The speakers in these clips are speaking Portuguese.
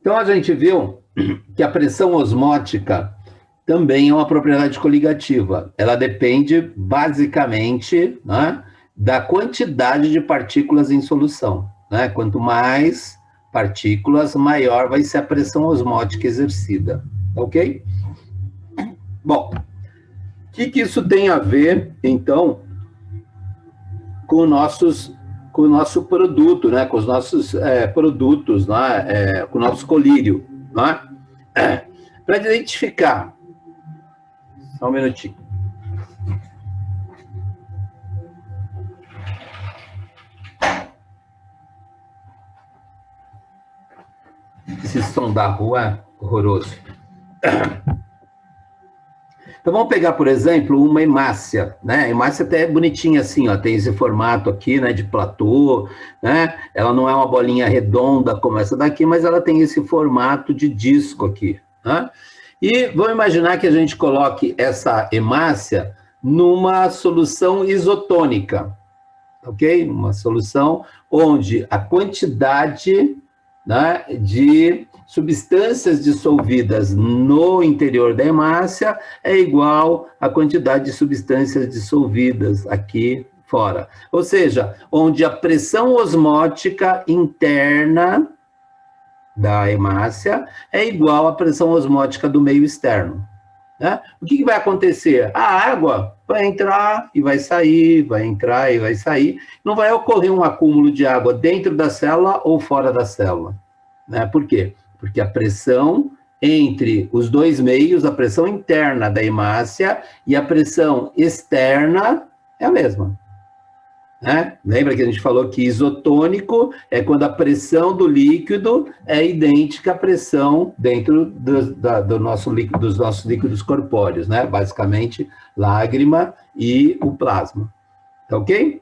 Então, a gente viu que a pressão osmótica também é uma propriedade coligativa. Ela depende, basicamente, né, da quantidade de partículas em solução. Né? Quanto mais partículas, maior vai ser a pressão osmótica exercida. Ok? Bom, o que isso tem a ver, então, com o nosso produto, né? Com os nossos produtos, né? Com o nosso colírio. Né? Para identificar, só um minutinho. Esse som da rua é horroroso. Então, vamos pegar, por exemplo, uma hemácia, né? A hemácia até é bonitinha assim, ó, tem esse formato aqui, né, de platô, né? Ela não é uma bolinha redonda como essa daqui, mas ela tem esse formato de disco aqui, né? E vamos imaginar que a gente coloque essa hemácia numa solução isotônica, ok? Uma solução onde a quantidade, né, de substâncias dissolvidas no interior da hemácia é igual à quantidade de substâncias dissolvidas aqui fora. Ou seja, onde a pressão osmótica interna da hemácia é igual à pressão osmótica do meio externo. Né? O que vai acontecer? A água vai entrar e vai sair, vai entrar e vai sair. Não vai ocorrer um acúmulo de água dentro da célula ou fora da célula. Né? Por quê? Porque a pressão entre os dois meios, a pressão interna da hemácia e a pressão externa é a mesma. Né? Lembra que a gente falou que isotônico é quando a pressão do líquido é idêntica à pressão dentro dos nossos líquidos corpóreos, né? Basicamente, lágrima e o plasma. Tá ok?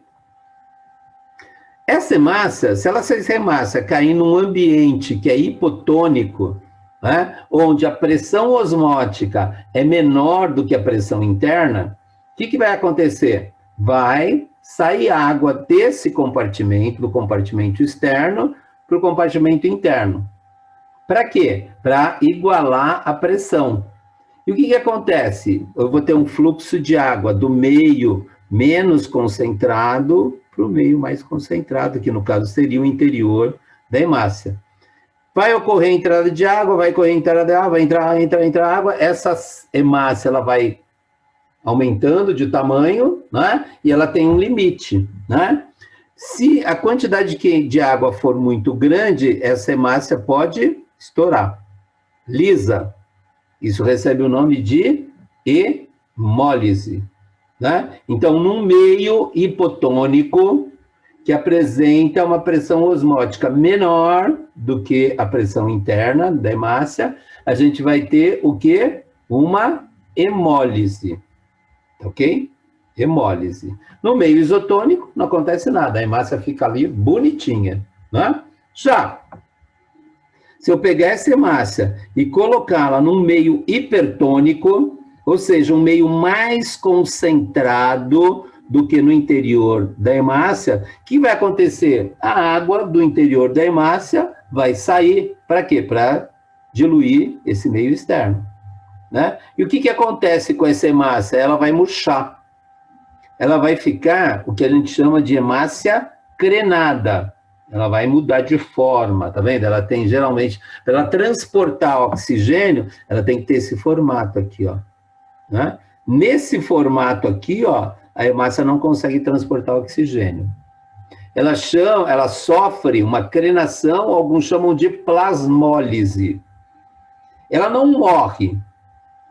Essa hemácia, se essa hemácia cair num ambiente que é hipotônico, né? Onde a pressão osmótica é menor do que a pressão interna, o que vai acontecer? Vai sair água desse compartimento, do compartimento externo, para o compartimento interno. Para quê? Para igualar a pressão. E o que acontece? Eu vou ter um fluxo de água do meio menos concentrado para o meio mais concentrado, que no caso seria o interior da hemácia. Vai ocorrer entrada de água, vai ocorrer entrada de água, vai entrar água, essa hemácia ela vai aumentando de tamanho, né? E ela tem um limite, né? Se a quantidade de água for muito grande, essa hemácia pode estourar. Lisa. Isso recebe o nome de hemólise, né? Então, num meio hipotônico que apresenta uma pressão osmótica menor do que a pressão interna da hemácia, a gente vai ter o quê? Uma hemólise. Ok? Hemólise. No meio isotônico, não acontece nada, a hemácia fica ali bonitinha, né? Já, se eu pegar essa hemácia e colocá-la num meio hipertônico, ou seja, um meio mais concentrado do que no interior da hemácia, o que vai acontecer? A água do interior da hemácia vai sair, para quê? Para diluir esse meio externo. Né? E o que acontece com essa hemácia? Ela vai murchar. Ela vai ficar o que a gente chama de hemácia crenada. Ela vai mudar de forma, tá vendo? Ela tem, geralmente, para ela transportar oxigênio, ela tem que ter esse formato aqui, ó. Né? Nesse formato aqui, ó, a hemácia não consegue transportar oxigênio. Ela sofre uma crenação, alguns chamam de plasmólise. Ela não morre,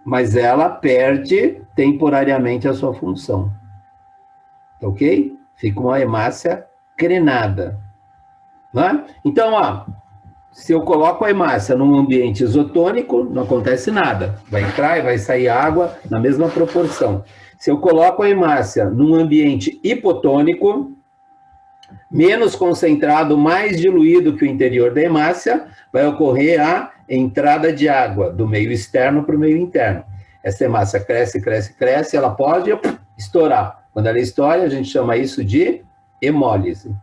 mas ela perde temporariamente a sua função. Ok? Fica uma hemácia crenada. Né? Então, ó, se eu coloco a hemácia num ambiente isotônico, não acontece nada. Vai entrar e vai sair água na mesma proporção. Se eu coloco a hemácia num ambiente hipotônico, menos concentrado, mais diluído que o interior da hemácia, vai ocorrer a entrada de água do meio externo para o meio interno. Essa hemácia cresce, cresce, cresce, ela pode estourar. Quando ela estoura, a gente chama isso de hemólise.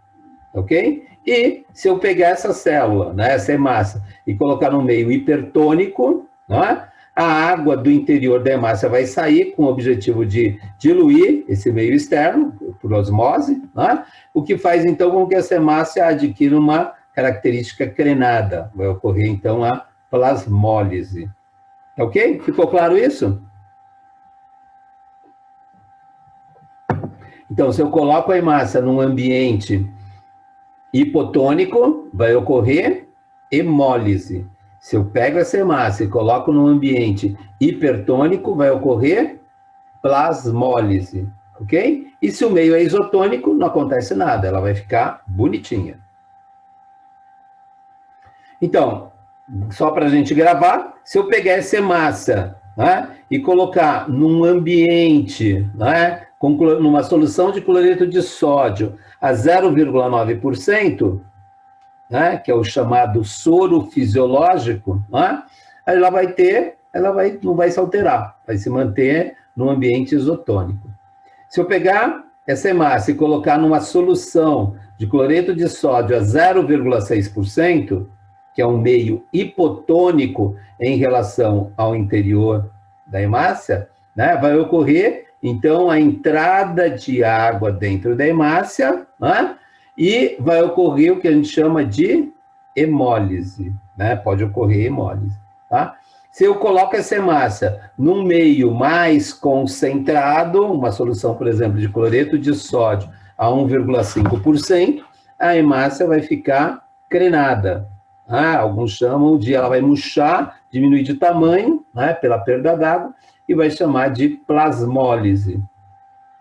Ok? E se eu pegar essa célula, né, essa hemácia, e colocar no meio hipertônico, né, a água do interior da hemácia vai sair com o objetivo de diluir esse meio externo, por osmose, né, o que faz, então, com que essa hemácia adquira uma característica crenada. Vai ocorrer, então, a plasmólise. Ok? Ficou claro isso? Então, se eu coloco a hemácia num ambiente hipotônico, vai ocorrer hemólise. Se eu pego essa hemácia e coloco num ambiente hipertônico, vai ocorrer plasmólise, ok? E se o meio é isotônico, não acontece nada, ela vai ficar bonitinha. Então, só para a gente gravar, se eu pegar essa hemácia, né, e colocar num ambiente, né, numa solução de cloreto de sódio a 0,9%, né, que é o chamado soro fisiológico, né, ela não vai se alterar, vai se manter no ambiente isotônico. Se eu pegar essa hemácia e colocar numa solução de cloreto de sódio a 0,6%, que é um meio hipotônico em relação ao interior da hemácia, né, vai ocorrer, então, a entrada de água dentro da hemácia, né, e vai ocorrer o que a gente chama de hemólise, né, pode ocorrer hemólise, tá? Se eu coloco essa hemácia num meio mais concentrado, uma solução, por exemplo, de cloreto de sódio a 1,5%, a hemácia vai ficar crenada. Alguns chamam de, ela vai murchar, diminuir de tamanho, né, pela perda d'água, e vai chamar de plasmólise,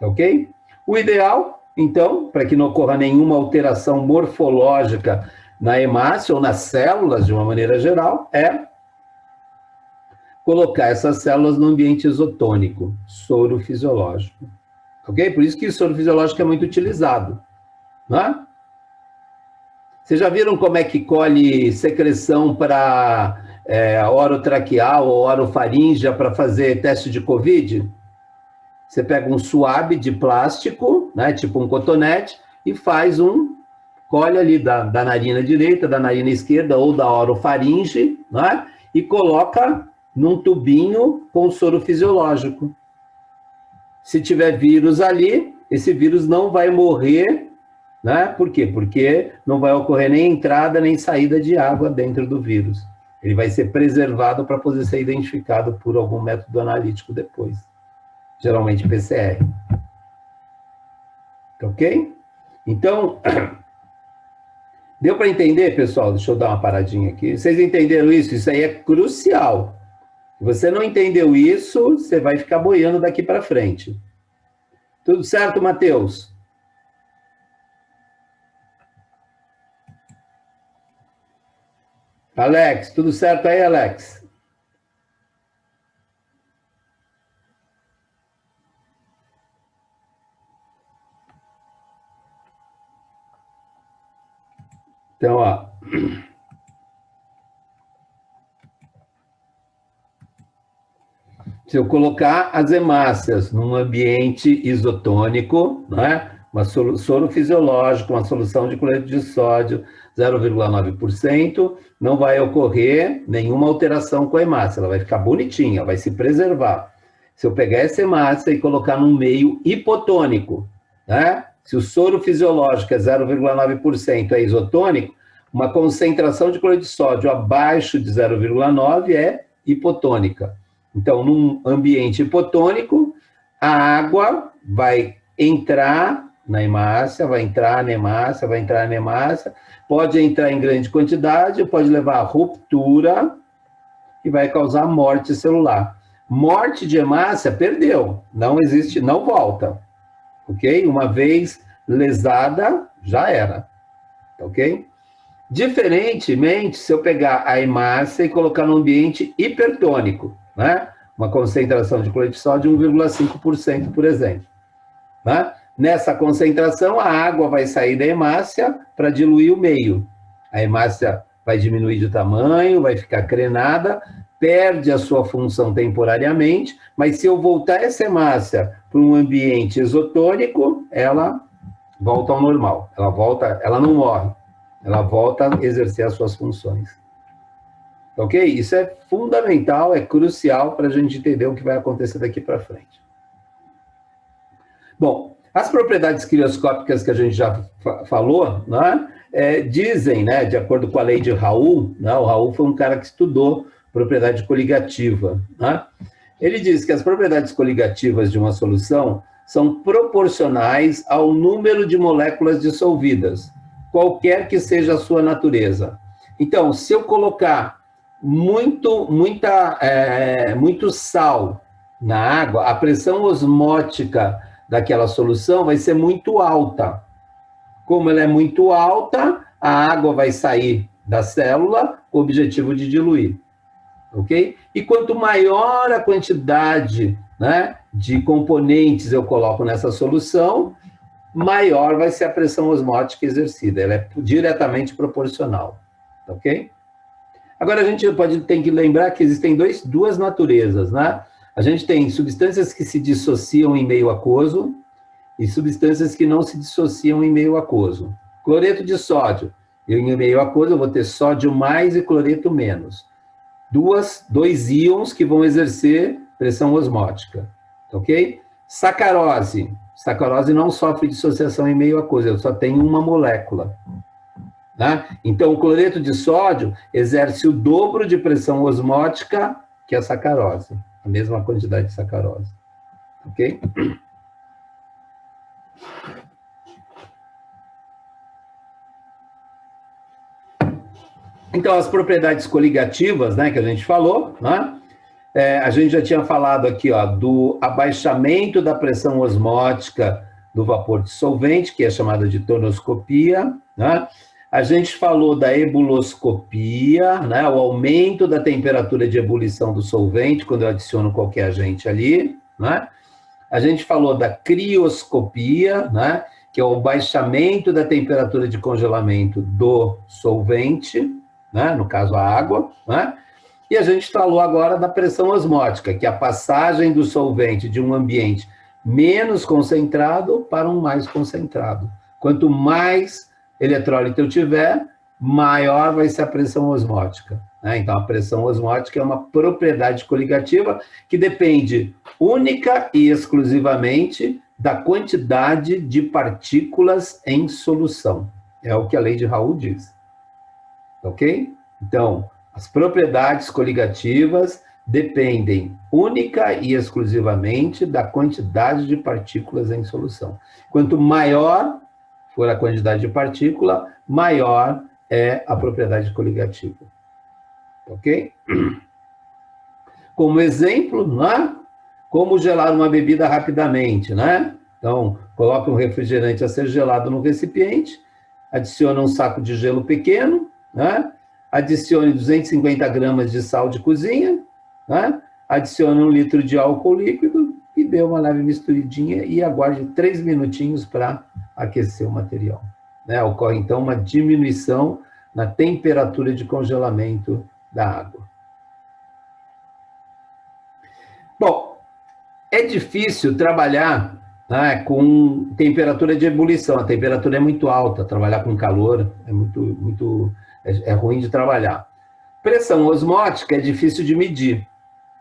ok? O ideal, então, para que não ocorra nenhuma alteração morfológica na hemácia ou nas células, de uma maneira geral, é colocar essas células no ambiente isotônico, soro fisiológico, ok? Por isso que o soro fisiológico é muito utilizado, né? Vocês já viram como é que colhe secreção para orotraqueal ou orofaríngea para fazer teste de Covid? Você pega um suave de plástico, né, tipo um cotonete, e faz colhe ali da narina direita, da narina esquerda ou da orofaringe, né, e coloca num tubinho com soro fisiológico. Se tiver vírus ali, esse vírus não vai morrer, né? Por quê? Porque não vai ocorrer nem entrada nem saída de água dentro do vírus. Ele vai ser preservado para poder ser identificado por algum método analítico depois. Geralmente PCR. Ok? Então, deu para entender, pessoal? Deixa eu dar uma paradinha aqui. Vocês entenderam isso? Isso aí é crucial. Se você não entendeu isso, você vai ficar boiando daqui para frente. Tudo certo, Matheus? Alex, tudo certo aí, Alex? Então, ó. Se eu colocar as hemácias num ambiente isotônico, né, soro fisiológico, uma solução de cloreto de sódio 0,9%, não vai ocorrer nenhuma alteração com a hemácia, ela vai ficar bonitinha, vai se preservar. Se eu pegar essa hemácia e colocar num meio hipotônico, né, se o soro fisiológico é 0,9% é isotônico, uma concentração de cloreto de sódio abaixo de 0,9 é hipotônica. Então, num ambiente hipotônico, a água vai entrar na hemácia, vai entrar na hemácia, vai entrar na hemácia, pode entrar em grande quantidade, pode levar a ruptura e vai causar morte celular. Morte de hemácia, perdeu, não existe, não volta, ok? Uma vez lesada, já era, ok? Diferentemente, se eu pegar a hemácia e colocar no ambiente hipertônico, né? Uma concentração de cloreto de sódio de 1,5%, por exemplo. Né? Nessa concentração, a água vai sair da hemácia para diluir o meio. A hemácia vai diminuir de tamanho, vai ficar crenada, perde a sua função temporariamente, mas se eu voltar essa hemácia para um ambiente isotônico, ela volta ao normal. Ela não morre. Ela volta a exercer as suas funções. Ok? Isso é fundamental, é crucial para a gente entender o que vai acontecer daqui para frente. Bom, as propriedades crioscópicas que a gente já falou, né, dizem, né, de acordo com a lei de Raoult, né, o Raoult foi um cara que estudou propriedade coligativa, né? Ele diz que as propriedades coligativas de uma solução são proporcionais ao número de moléculas dissolvidas, qualquer que seja a sua natureza. Então, se eu colocar muito sal na água, a pressão osmótica daquela solução vai ser muito alta. Como ela é muito alta, a água vai sair da célula com o objetivo de diluir. Ok? E quanto maior a quantidade, né, de componentes eu coloco nessa solução, maior vai ser a pressão osmótica exercida. Ela é diretamente proporcional. Ok? Agora, a gente tem que lembrar que existem duas naturezas, né? A gente tem substâncias que se dissociam em meio aquoso e substâncias que não se dissociam em meio aquoso. Cloreto de sódio. Em meio aquoso eu vou ter sódio mais e cloreto menos. Dois íons que vão exercer pressão osmótica. Ok? Sacarose. Sacarose não sofre dissociação em meio aquoso, eu só tenho uma molécula. Tá? Então, o cloreto de sódio exerce o dobro de pressão osmótica que a sacarose, a mesma quantidade de sacarose. Ok? Então, as propriedades coligativas, né, que a gente falou, né? A gente já tinha falado aqui, ó, do abaixamento da pressão osmótica do vapor dissolvente, que é chamada de tonoscopia, né? A gente falou da ebuloscopia, né, o aumento da temperatura de ebulição do solvente, quando eu adiciono qualquer agente ali, né? A gente falou da crioscopia, né, que é o baixamento da temperatura de congelamento do solvente, né, no caso a água, né? E a gente falou agora da pressão osmótica, que é a passagem do solvente de um ambiente menos concentrado para um mais concentrado. Quanto mais eletrólito eu tiver, maior vai ser a pressão osmótica, né? Então, a pressão osmótica é uma propriedade coligativa que depende única e exclusivamente da quantidade de partículas em solução. É o que a lei de Raoult diz. Ok? Então, as propriedades coligativas dependem única e exclusivamente da quantidade de partículas em solução. Quanto maior for a quantidade de partícula, maior é a propriedade coligativa. Ok? Como exemplo, né? Como gelar uma bebida rapidamente, né? Então, coloque um refrigerante a ser gelado no recipiente, adicione um saco de gelo pequeno, né? Adicione 250 gramas de sal de cozinha, né? Adicione 1 litro de álcool líquido e dê uma leve misturidinha e aguarde 3 minutinhos para aquecer o material, né? Ocorre, então, uma diminuição na temperatura de congelamento da água. Bom, é difícil trabalhar, né, com temperatura de ebulição, a temperatura é muito alta, trabalhar com calor é ruim de trabalhar. Pressão osmótica é difícil de medir,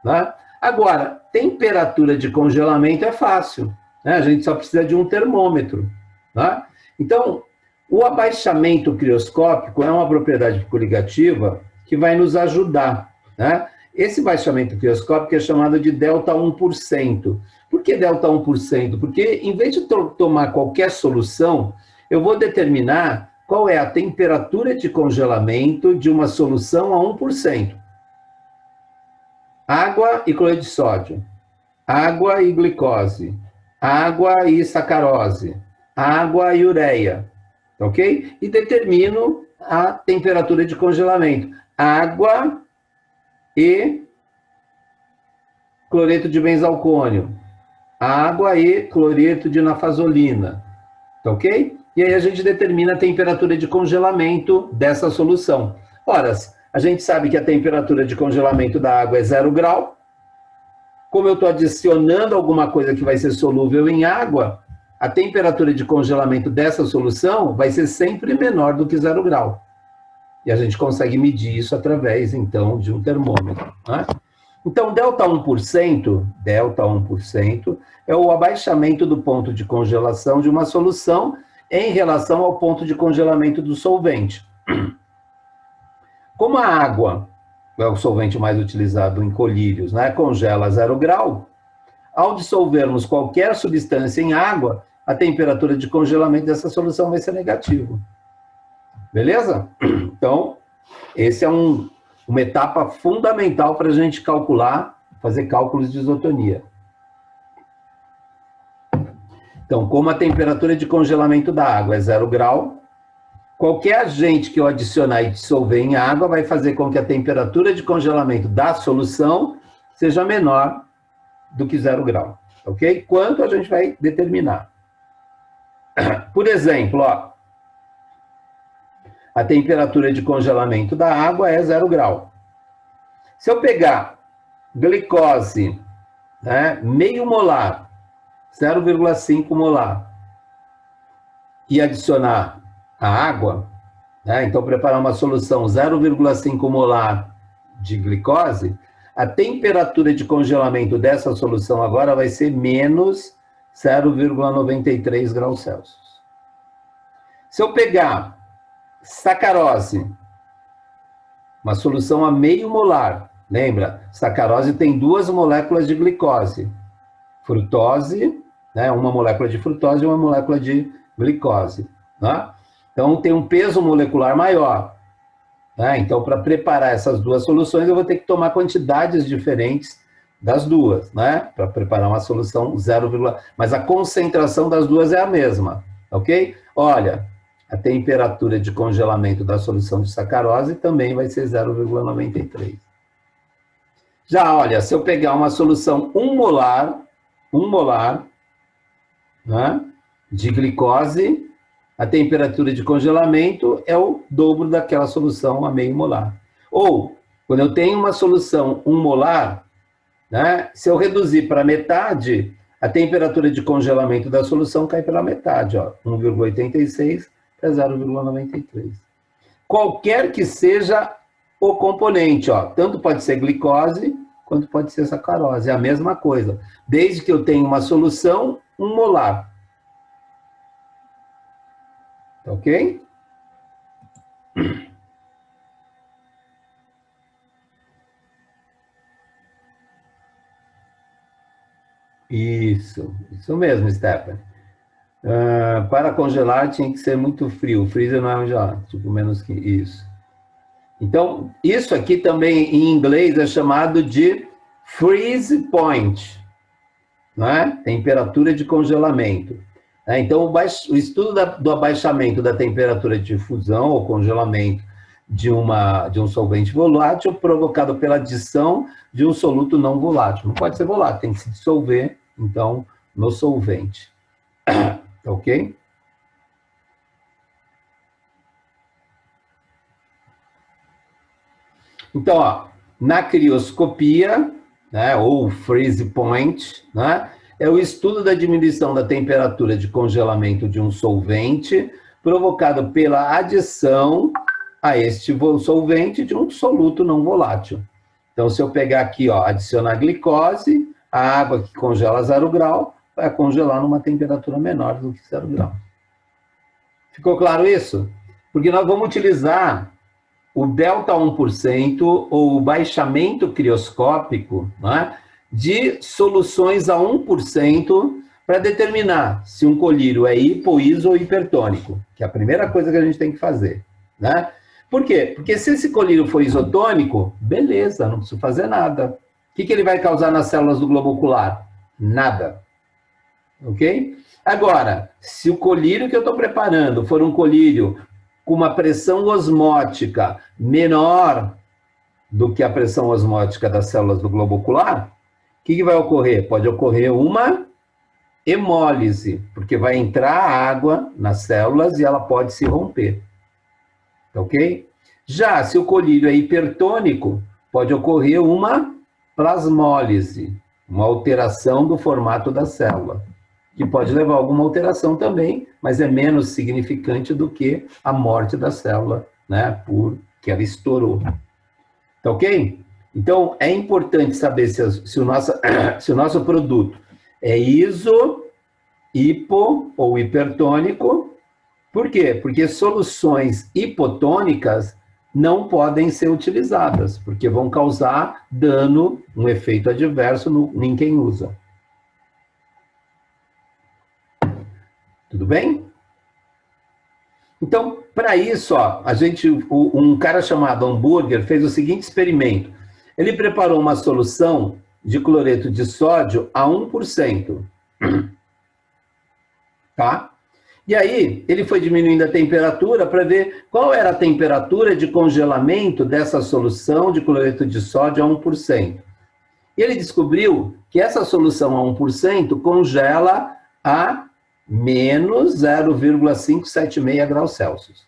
né? Agora, temperatura de congelamento é fácil, né? A gente só precisa de um termômetro, né? Então, o abaixamento crioscópico é uma propriedade coligativa que vai nos ajudar, né? Esse baixamento crioscópico é chamado de delta 1%. Por que delta 1%? Porque, em vez de tomar qualquer solução, eu vou determinar qual é a temperatura de congelamento de uma solução a 1%. Água e cloreto de sódio, água e glicose, água e sacarose, água e ureia, ok? E determino a temperatura de congelamento. Água e cloreto de benzalcônio, água e cloreto de nafazolina, ok? E aí a gente determina a temperatura de congelamento dessa solução. Ora, a gente sabe que a temperatura de congelamento da água é 0 grau. Como eu estou adicionando alguma coisa que vai ser solúvel em água, a temperatura de congelamento dessa solução vai ser sempre menor do que 0 grau. E a gente consegue medir isso através, então, de um termômetro, né? Então, delta 1% é o abaixamento do ponto de congelação de uma solução em relação ao ponto de congelamento do solvente. Como a água é o solvente mais utilizado em colírios, né, congela a 0 grau, ao dissolvermos qualquer substância em água, a temperatura de congelamento dessa solução vai ser negativa. Beleza? Então, esse é uma etapa fundamental para a gente calcular, fazer cálculos de isotonia. Então, como a temperatura de congelamento da água é 0 grau, qualquer agente que eu adicionar e dissolver em água vai fazer com que a temperatura de congelamento da solução seja menor do que 0 grau, ok? Quanto a gente vai determinar. Por exemplo, ó, a temperatura de congelamento da água é 0 grau. Se eu pegar glicose, né, meio molar, 0,5 molar, e adicionar a água, né, então preparar uma solução 0,5 molar de glicose, a temperatura de congelamento dessa solução agora vai ser menos 0,93 graus Celsius. Se eu pegar sacarose, uma solução a meio molar, lembra? Sacarose tem 2 moléculas de glicose, frutose, né, uma molécula de frutose e uma molécula de glicose, né? Então tem um peso molecular maior, né? Então, para preparar essas duas soluções, eu vou ter que tomar quantidades diferentes das duas, né? Para preparar uma solução 0, mas a concentração das duas é a mesma, ok? Olha, a temperatura de congelamento da solução de sacarose também vai ser 0,93. Já, olha, se eu pegar uma solução 1 molar, né, de glicose, a temperatura de congelamento é o dobro daquela solução a meio molar. Ou, quando eu tenho uma solução 1 molar, né, se eu reduzir para metade, a temperatura de congelamento da solução cai pela metade, ó, 1,86 para 0,93. Qualquer que seja o componente, ó, tanto pode ser glicose, quanto pode ser sacarose, é a mesma coisa, desde que eu tenha uma solução 1 molar. Ok? Isso mesmo, Stephanie. Para congelar tinha que ser muito frio, o freezer não é gelado, tipo menos que isso. Então, isso aqui também em inglês é chamado de freeze point, não é? Temperatura de congelamento. Então, o estudo do abaixamento da temperatura de fusão ou congelamento de um solvente volátil provocado pela adição de um soluto não volátil. Não pode ser volátil, tem que se dissolver, então, no solvente. Ok? Então, ó, na crioscopia, né, ou freeze point, né, é o estudo da diminuição da temperatura de congelamento de um solvente provocado pela adição a este solvente de um soluto não volátil. Então, se eu pegar aqui, ó, adicionar glicose, a água que congela a 0 grau, vai congelar numa temperatura menor do que 0 grau. Ficou claro isso? Porque nós vamos utilizar o delta 1% ou o baixamento crioscópico, né, de soluções a 1% para determinar se um colírio é hipo, iso ou hipertônico, que é a primeira coisa que a gente tem que fazer, né? Por quê? Porque se esse colírio for isotônico, beleza, não preciso fazer nada. O que ele vai causar nas células do globo ocular? Nada. Ok? Agora, se o colírio que eu estou preparando for um colírio com uma pressão osmótica menor do que a pressão osmótica das células do globo ocular, o que vai ocorrer? Pode ocorrer uma hemólise, porque vai entrar água nas células e ela pode se romper. Ok? Já se o colírio é hipertônico, pode ocorrer uma plasmólise, uma alteração do formato da célula. que pode levar a alguma alteração também, mas é menos significante do que a morte da célula, né, porque ela estourou. Tá ok? Então, é importante saber se o nosso produto é iso, hipo ou hipertônico. Por quê? Porque soluções hipotônicas não podem ser utilizadas, porque vão causar dano, um efeito adverso em quem usa. Tudo bem? Então, para isso, ó, um cara chamado Hamburger fez o seguinte experimento. Ele preparou uma solução de cloreto de sódio a 1%. Tá? E aí, ele foi diminuindo a temperatura para ver qual era a temperatura de congelamento dessa solução de cloreto de sódio a 1%. E ele descobriu que essa solução a 1% congela a menos 0,576 graus Celsius.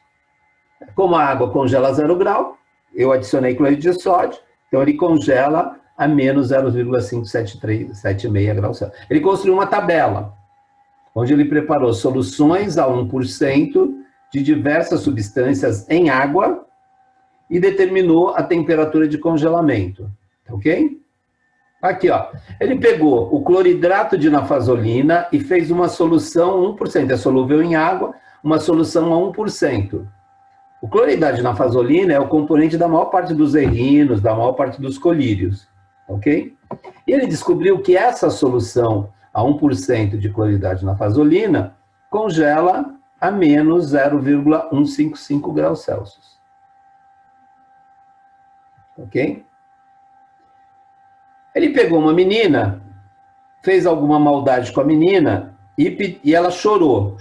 Como a água congela a 0 grau, eu adicionei cloreto de sódio, então ele congela a menos 0,576 graus Celsius. Ele construiu uma tabela, onde ele preparou soluções a 1% de diversas substâncias em água e determinou a temperatura de congelamento. Ok? Aqui, ó. Ele pegou o cloridrato de nafazolina e fez uma solução 1%, é solúvel em água, uma solução a 1%. O cloridrato de nafazolina é o componente da maior parte dos errinos, da maior parte dos colírios. Ok? E ele descobriu que essa solução a 1% de cloridrato de nafazolina congela a menos 0,155 graus Celsius. Ok? Ele pegou uma menina, fez alguma maldade com a menina e ela chorou.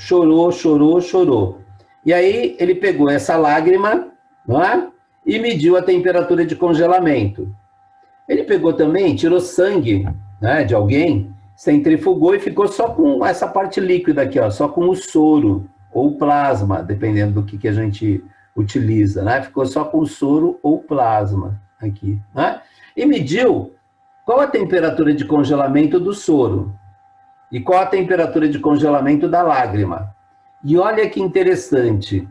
E aí ele pegou essa lágrima, não é? E mediu a temperatura de congelamento. Ele pegou também, tirou sangue, né, de alguém, centrifugou e ficou só com essa parte líquida aqui, ó, só com o soro ou plasma, dependendo do que a gente utiliza, né? Ficou só com o soro ou plasma aqui, né? E mediu qual a temperatura de congelamento do soro e qual a temperatura de congelamento da lágrima. E olha que interessante,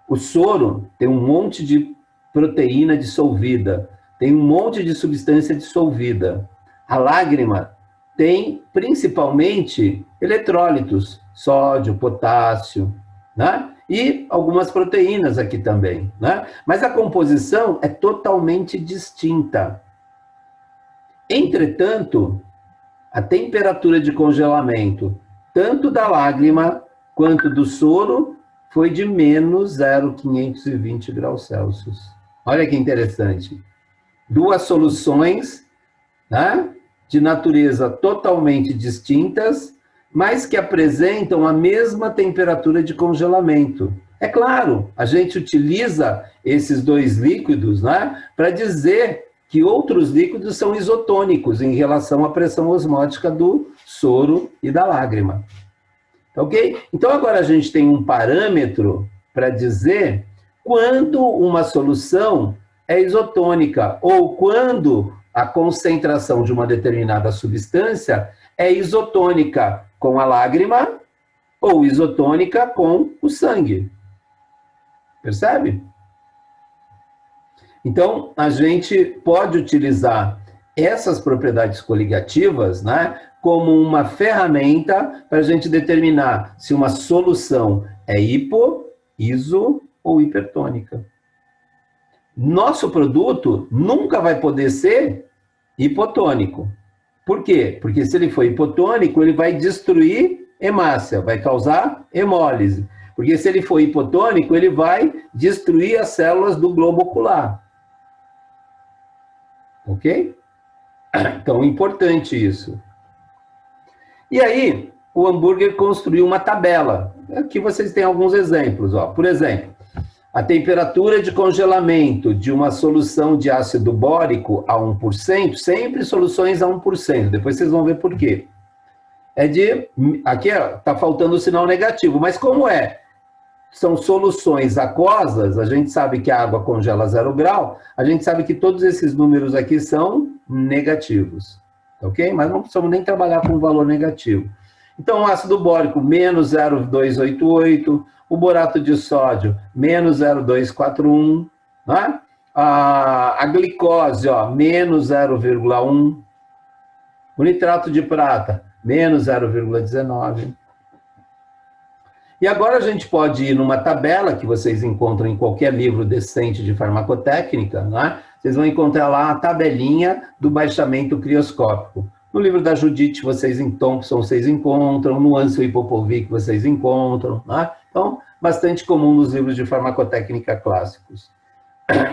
o soro tem um monte de proteína dissolvida, tem um monte de substância dissolvida. A lágrima tem principalmente eletrólitos, sódio, potássio, né? E algumas proteínas aqui também, né? Mas a composição é totalmente distinta. Entretanto, a temperatura de congelamento, tanto da lágrima quanto do soro, foi de menos 0,520 graus Celsius. Olha que interessante. Duas soluções, né, de natureza totalmente distintas, mas que apresentam a mesma temperatura de congelamento. É claro, a gente utiliza esses dois líquidos, né, para dizer que outros líquidos são isotônicos em relação à pressão osmótica do soro e da lágrima. Ok? Então, agora a gente tem um parâmetro para dizer quando uma solução é isotônica ou quando a concentração de uma determinada substância é isotônica com a lágrima ou isotônica com o sangue. Percebe? Então, a gente pode utilizar essas propriedades coligativas, né, como uma ferramenta para a gente determinar se uma solução é hipo, iso ou hipertônica. Nosso produto nunca vai poder ser hipotônico. Por quê? Porque se ele for hipotônico, ele vai destruir hemácia, vai causar hemólise. Porque se ele for hipotônico, ele vai destruir as células do globo ocular. Ok? Então, importante isso. E aí, o Hamburger construiu uma tabela. Aqui vocês têm alguns exemplos. Ó. Por exemplo, a temperatura de congelamento de uma solução de ácido bórico a 1%, sempre soluções a 1%. Depois vocês vão ver por quê. Aqui está faltando o sinal negativo, mas como são soluções aquosas, a gente sabe que a água congela a 0 grau, a gente sabe que todos esses números aqui são negativos, ok? Mas não precisamos nem trabalhar com valor negativo. Então, o ácido bórico, menos 0,288, o borato de sódio, menos 0,241, né? A glicose, ó, menos 0,1, o nitrato de prata, menos 0,19. E agora a gente pode ir numa tabela que vocês encontram em qualquer livro decente de farmacotécnica, né? Vocês vão encontrar lá a tabelinha do baixamento crioscópico. No livro da Judith, em Thompson, vocês encontram, no Ansel e Popovic, vocês encontram, né? Então, bastante comum nos livros de farmacotécnica clássicos.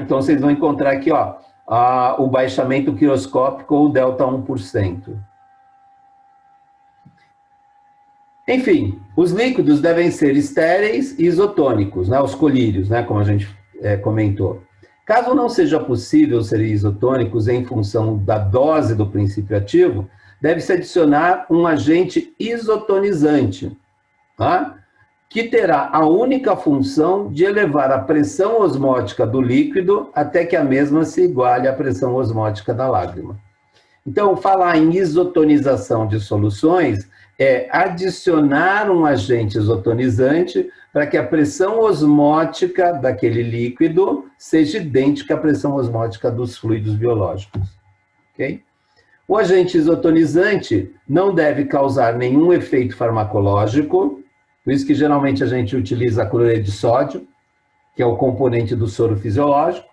Então, vocês vão encontrar aqui, ó, o baixamento crioscópico ou delta 1%. Enfim, os líquidos devem ser estéreis e isotônicos, né, os colírios, né, como a gente comentou. Caso não seja possível serem isotônicos em função da dose do princípio ativo, deve-se adicionar um agente isotonizante, tá? Que terá a única função de elevar a pressão osmótica do líquido até que a mesma se iguale à pressão osmótica da lágrima. Então, falar em isotonização de soluções é adicionar um agente isotonizante para que a pressão osmótica daquele líquido seja idêntica à pressão osmótica dos fluidos biológicos. Okay? O agente isotonizante não deve causar nenhum efeito farmacológico, por isso que geralmente a gente utiliza a cloreto de sódio, que é o componente do soro fisiológico,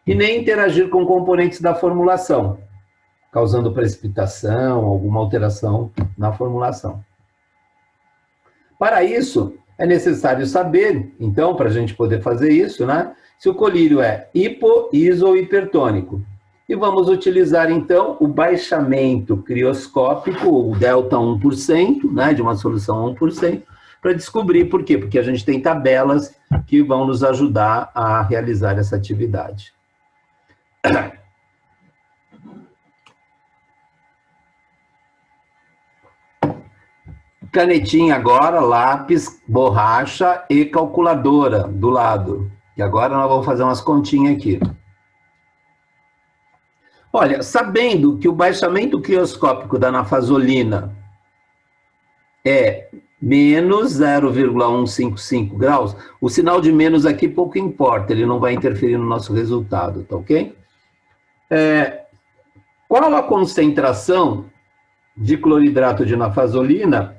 e nem interagir com componentes da formulação, causando precipitação, alguma alteração na formulação. Para isso, é necessário saber, então, para a gente poder fazer isso, né, se o colírio é hipo, iso ou hipertônico. E vamos utilizar, então, o baixamento crioscópico, o delta 1%, né, de uma solução 1%, para descobrir por quê. Porque a gente tem tabelas que vão nos ajudar a realizar essa atividade. Canetinha agora, lápis, borracha e calculadora do lado. E agora nós vamos fazer umas continhas aqui. Olha, sabendo que o baixamento crioscópico da nafazolina é menos 0,155 graus, o sinal de menos aqui pouco importa, ele não vai interferir no nosso resultado, tá ok? Qual a concentração de cloridrato de nafazolina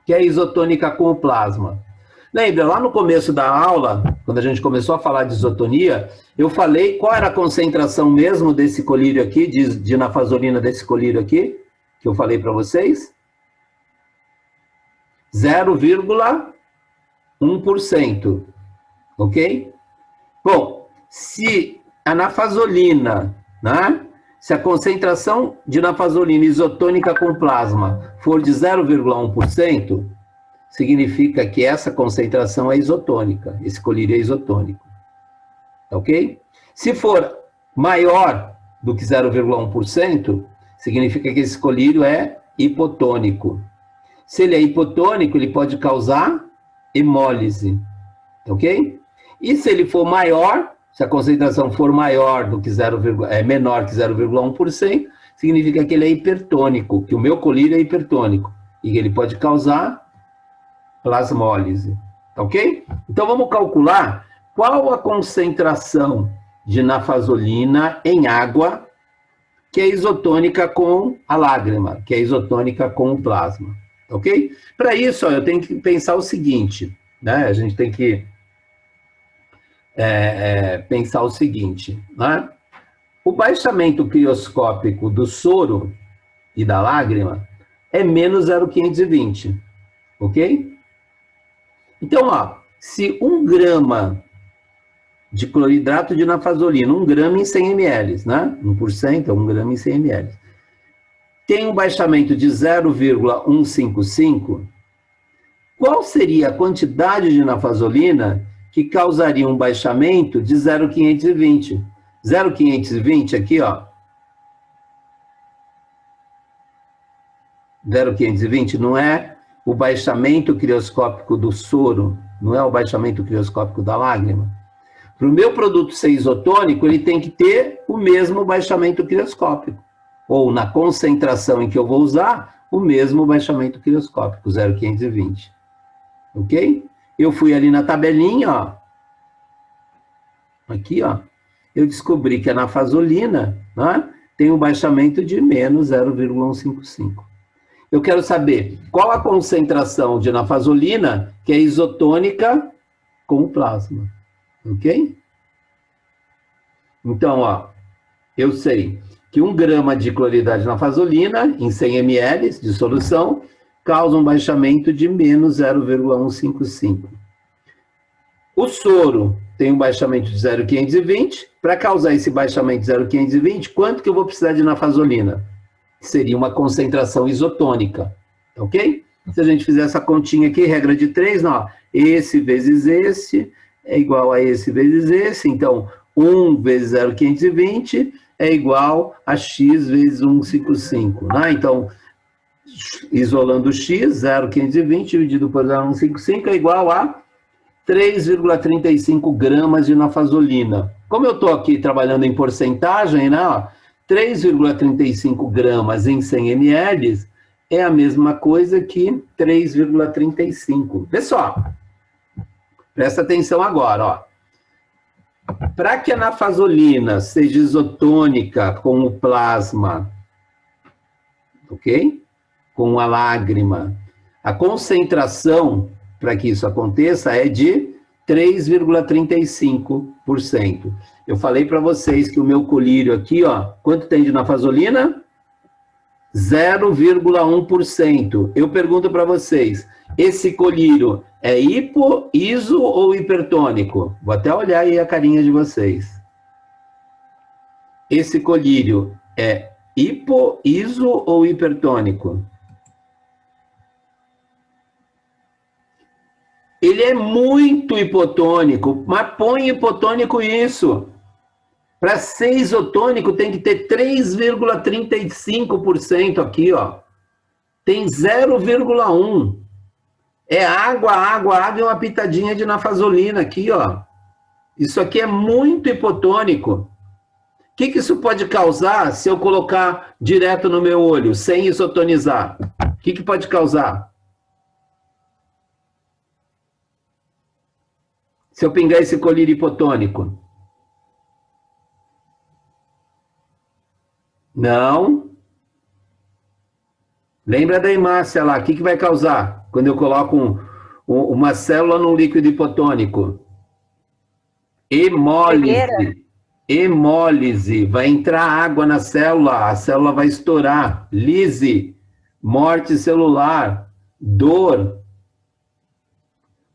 que é isotônica com o plasma? Lembra, lá no começo da aula, quando a gente começou a falar de isotonia, eu falei qual era a concentração mesmo desse colírio aqui, de nafazolina desse colírio aqui, que eu falei para vocês? 0,1%, ok? Bom, se a nafazolina, né, se a concentração de nafazolina isotônica com plasma for de 0,1%, significa que essa concentração é isotônica, esse colírio é isotônico, ok? Se for maior do que 0,1%, significa que esse colírio é hipotônico. Se ele é hipotônico, ele pode causar hemólise, ok? E se ele for maior, se a concentração for maior do que menor que 0,1%, significa que ele é hipertônico, que o meu colírio é hipertônico, e que ele pode causar plasmólise, ok? Então vamos calcular qual a concentração de nafazolina em água que é isotônica com a lágrima, que é isotônica com o plasma. Ok? Para isso, ó, eu tenho que pensar o seguinte, né? A gente tem que pensar o seguinte, né? O baixamento crioscópico do soro e da lágrima é menos 0,520, ok? Então, ó, se 1 grama de cloridrato de nafazolina, 1 grama em 100 ml, né? 1% é 1 grama em 100 ml. Tem um baixamento de 0,155, qual seria a quantidade de nafazolina que causaria um baixamento de 0,520? 0,520 aqui, ó. 0,520 não é o baixamento crioscópico do soro, não é o baixamento crioscópico da lágrima. Para o meu produto ser isotônico, ele tem que ter o mesmo baixamento crioscópico. Ou na concentração em que eu vou usar, o mesmo baixamento crioscópico, 0,520. Ok? Eu fui ali na tabelinha, ó. Aqui, ó. Eu descobri que a nafazolina, né, tem um baixamento de menos 0,155. Eu quero saber qual a concentração de nafazolina que é isotônica com o plasma. Ok? Então, ó, eu sei que 1 grama de cloridade de nafazolina em 100 ml de solução causa um baixamento de menos 0,155. O soro tem um baixamento de 0,520. Para causar esse baixamento de 0,520, quanto que eu vou precisar de nafazolina? Seria uma concentração isotônica, ok? Se a gente fizer essa continha aqui, regra de 3, não, esse vezes esse é igual a esse vezes esse, então 1 vezes 0,520 é igual a x vezes 155, né? Então, isolando x, 0,520 dividido por 0,155 é igual a 3,35 gramas de nafazolina. Como eu estou aqui trabalhando em porcentagem, né? 3,35 gramas em 100 ml é a mesma coisa que 3,35. Pessoal, presta atenção agora, ó. Para que a nafazolina seja isotônica com o plasma, ok? Com a lágrima, a concentração para que isso aconteça é de 3,35%. Eu falei para vocês que o meu colírio aqui, ó, quanto tem de nafazolina? 0,1%. Eu pergunto para vocês, esse colírio é hipo, iso ou hipertônico? Vou até olhar aí a carinha de vocês. Esse colírio é hipo, iso ou hipertônico? Ele é muito hipotônico, mas põe hipotônico isso. Para ser isotônico tem que ter 3,35% aqui, ó. Tem 0,1. É água, água, água e uma pitadinha de nafazolina aqui, ó. Isso aqui é muito hipotônico. O que isso pode causar se eu colocar direto no meu olho, sem isotonizar? O que pode causar? Se eu pingar esse colírio hipotônico? Não. Lembra da hemácia lá, o que vai causar quando eu coloco uma célula num líquido hipotônico? Hemólise. Hemólise. Vai entrar água na célula, a célula vai estourar. Lise. Morte celular. Dor.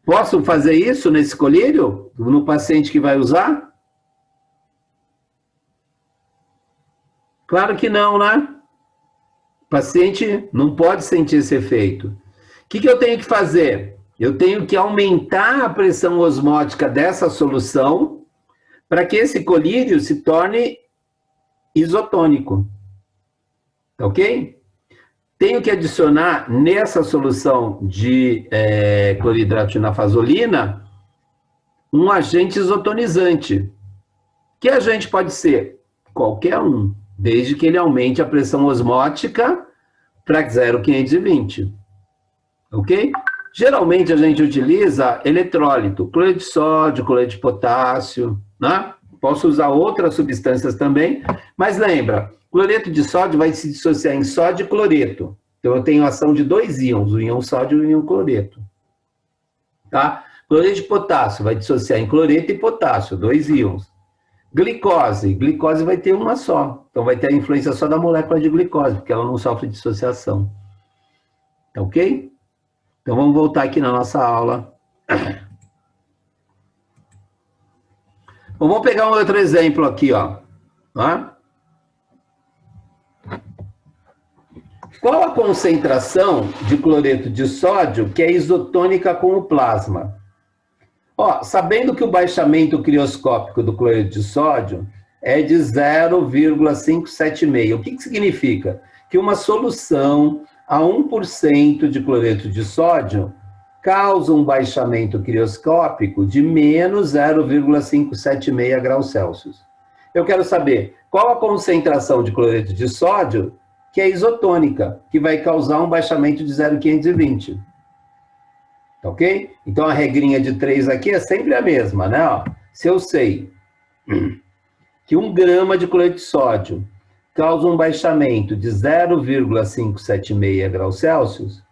Posso fazer isso nesse colírio? No paciente que vai usar? Claro que não, né? O paciente não pode sentir esse efeito. O que eu tenho que fazer? Eu tenho que aumentar a pressão osmótica dessa solução para que esse colírio se torne isotônico. Ok? Tenho que adicionar nessa solução de cloridrato de nafazolina um agente isotonizante. Que agente pode ser? Qualquer um, desde que ele aumente a pressão osmótica para 0,520. Ok? Geralmente a gente utiliza eletrólito, cloreto de sódio, cloreto de potássio, né? Posso usar outras substâncias também, mas lembra, cloreto de sódio vai se dissociar em sódio e cloreto. Então eu tenho ação de 2 íons, o íon sódio e o íon cloreto. Tá? Cloreto de potássio vai dissociar em cloreto e potássio, 2 íons. Glicose vai ter uma só. Então vai ter a influência só da molécula de glicose, porque ela não sofre dissociação. Tá ok? Então vamos voltar aqui na nossa aula. Bom, vamos pegar um outro exemplo aqui, ó. Tá? Qual a concentração de cloreto de sódio que é isotônica com o plasma? Ó, sabendo que o baixamento crioscópico do cloreto de sódio é de 0,576. O que significa? Que uma solução a 1% de cloreto de sódio causa um baixamento crioscópico de menos 0,576 graus Celsius. Eu quero saber qual a concentração de cloreto de sódio que é isotônica, que vai causar um baixamento de 0,520. Tá ok? Então, a regrinha de 3 aqui é sempre a mesma, né? Ó, se eu sei que 1 grama de cloreto de sódio causa um baixamento de 0,576 graus Celsius,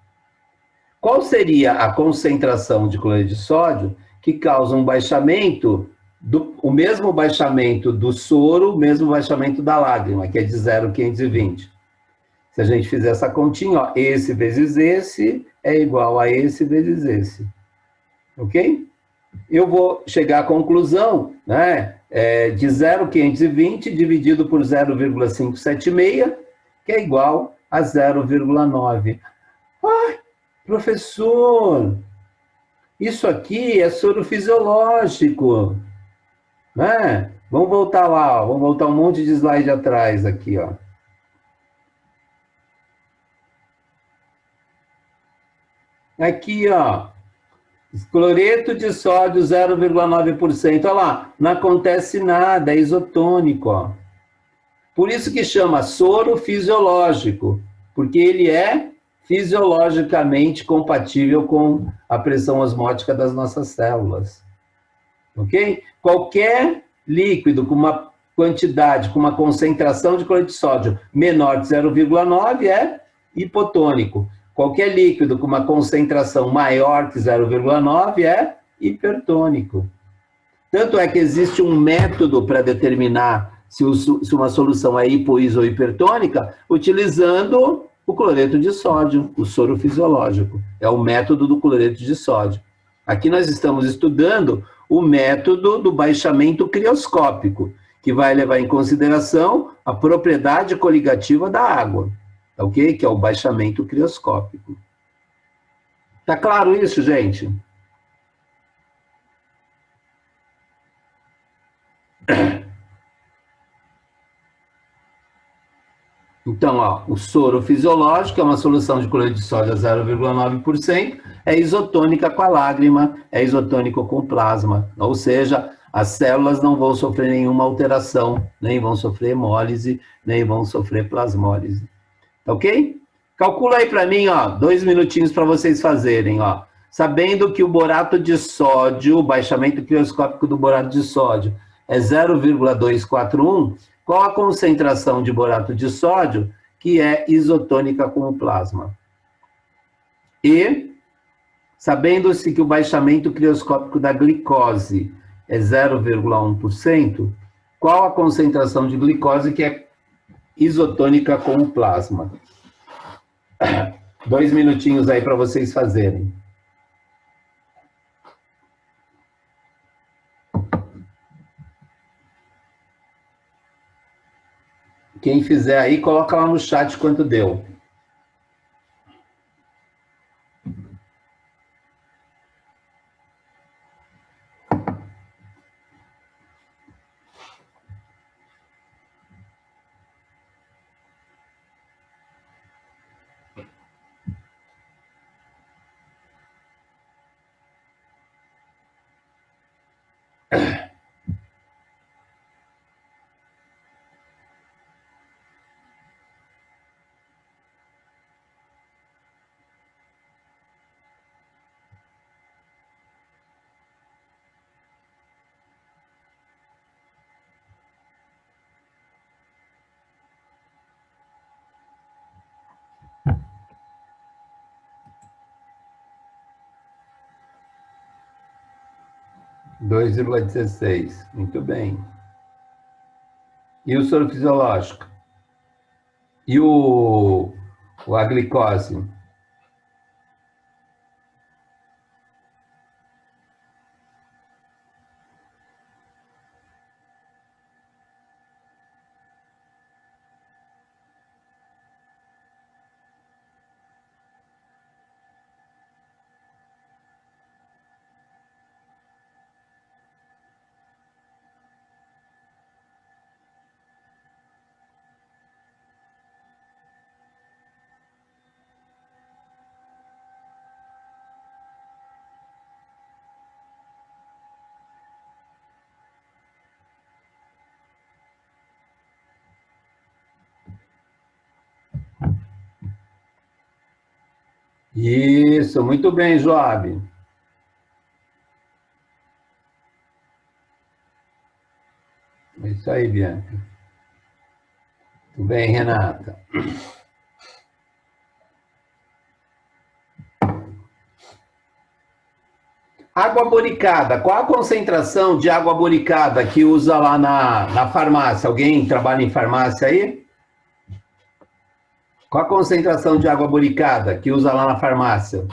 qual seria a concentração de cloreto de sódio que causa um baixamento, o mesmo baixamento do soro, o mesmo baixamento da lágrima, que é de 0,520? Se a gente fizer essa continha, ó, esse vezes esse é igual a esse vezes esse. Ok? Eu vou chegar à conclusão, né, de 0,520 dividido por 0,576, que é igual a 0,9. Ai, professor, isso aqui é soro fisiológico, né? Vamos voltar lá, ó, vamos voltar um monte de slide atrás aqui, ó. Aqui, ó, cloreto de sódio 0,9%. Olha lá, não acontece nada, é isotônico, ó. Por isso que chama soro fisiológico, porque ele é fisiologicamente compatível com a pressão osmótica das nossas células. Ok? Qualquer líquido com uma quantidade, com uma concentração de cloreto de sódio menor de 0,9 é hipotônico. Qualquer líquido com uma concentração maior que 0,9 é hipertônico. Tanto é que existe um método para determinar se uma solução é hipo, iso ou hipertônica, utilizando o cloreto de sódio, o soro fisiológico. É o método do cloreto de sódio. Aqui nós estamos estudando o método do baixamento crioscópico, que vai levar em consideração a propriedade coligativa da água, ok? Que é o baixamento crioscópico. Tá claro isso, gente? Então, ó, o soro fisiológico é uma solução de cloreto de sódio a 0,9%, é isotônica com a lágrima, é isotônico com o plasma, ou seja, as células não vão sofrer nenhuma alteração, nem vão sofrer hemólise, nem vão sofrer plasmólise. Ok? Calcula aí para mim, ó, 2 minutinhos para vocês fazerem, ó. Sabendo que o borato de sódio, o baixamento crioscópico do borato de sódio é 0,241, qual a concentração de borato de sódio que é isotônica com o plasma? E, sabendo-se que o baixamento crioscópico da glicose é 0,1%, qual a concentração de glicose que é isotônica com o plasma? 2 minutinhos aí para vocês fazerem. Quem fizer aí, coloca lá no chat quanto deu. Dois 2,16. Muito bem. E o soro fisiológico? E a glicose? Isso, muito bem, Joab. É isso aí, Bianca. Tudo bem, Renata. Água boricada. Qual a concentração de água boricada que usa lá na farmácia? Alguém trabalha em farmácia aí? Qual a concentração de água boricada que usa lá na farmácia?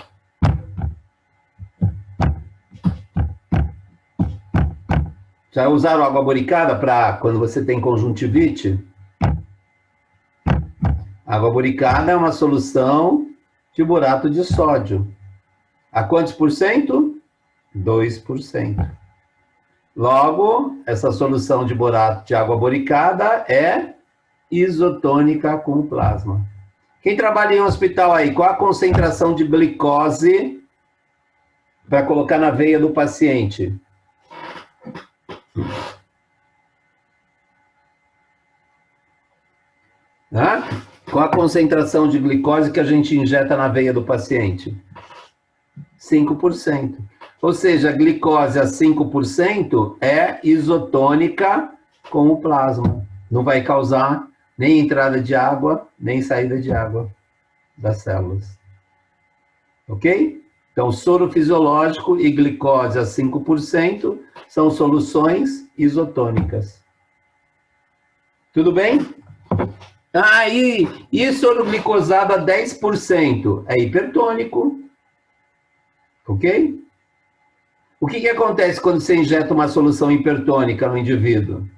Já usaram água boricada para quando você tem conjuntivite? Água boricada é uma solução de borato de sódio. A quantos por cento? 2%. Logo, essa solução de borato de água boricada é isotônica com plasma. Quem trabalha em um hospital aí, qual a concentração de glicose para colocar na veia do paciente? Qual a concentração de glicose que a gente injeta na veia do paciente? 5%. Ou seja, a glicose a 5% é isotônica com o plasma. Não vai causar nem entrada de água, nem saída de água das células. Ok? Então, soro fisiológico e glicose a 5% são soluções isotônicas. Tudo bem? E soro glicosado a 10% é hipertônico. Ok? O que acontece quando você injeta uma solução hipertônica no indivíduo?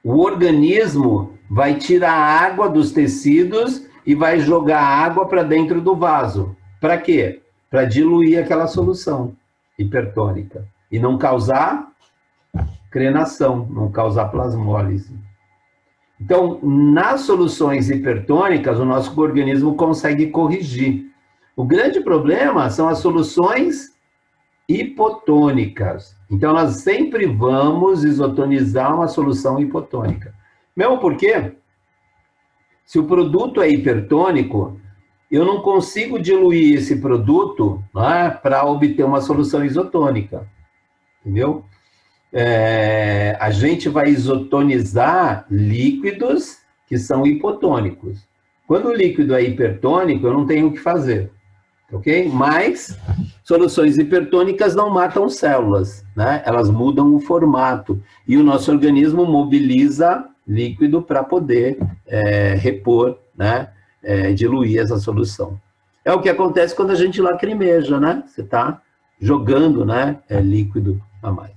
O organismo vai tirar a água dos tecidos e vai jogar água para dentro do vaso. Para quê? Para diluir aquela solução hipertônica e não causar crenação, não causar plasmólise. Então, nas soluções hipertônicas, o nosso organismo consegue corrigir. O grande problema são as soluções hipotônicas. Então, nós sempre vamos isotonizar uma solução hipotônica. Mesmo porque, se o produto é hipertônico, eu não consigo diluir esse produto, né, para obter uma solução isotônica. Entendeu? A gente vai isotonizar líquidos que são hipotônicos. Quando o líquido é hipertônico, eu não tenho o que fazer. Ok? Mas soluções hipertônicas não matam células, né? Elas mudam o formato. E o nosso organismo mobiliza líquido para poder repor, né? Diluir essa solução. É o que acontece quando a gente lacrimeja, né? Você está jogando, né? Líquido a mais.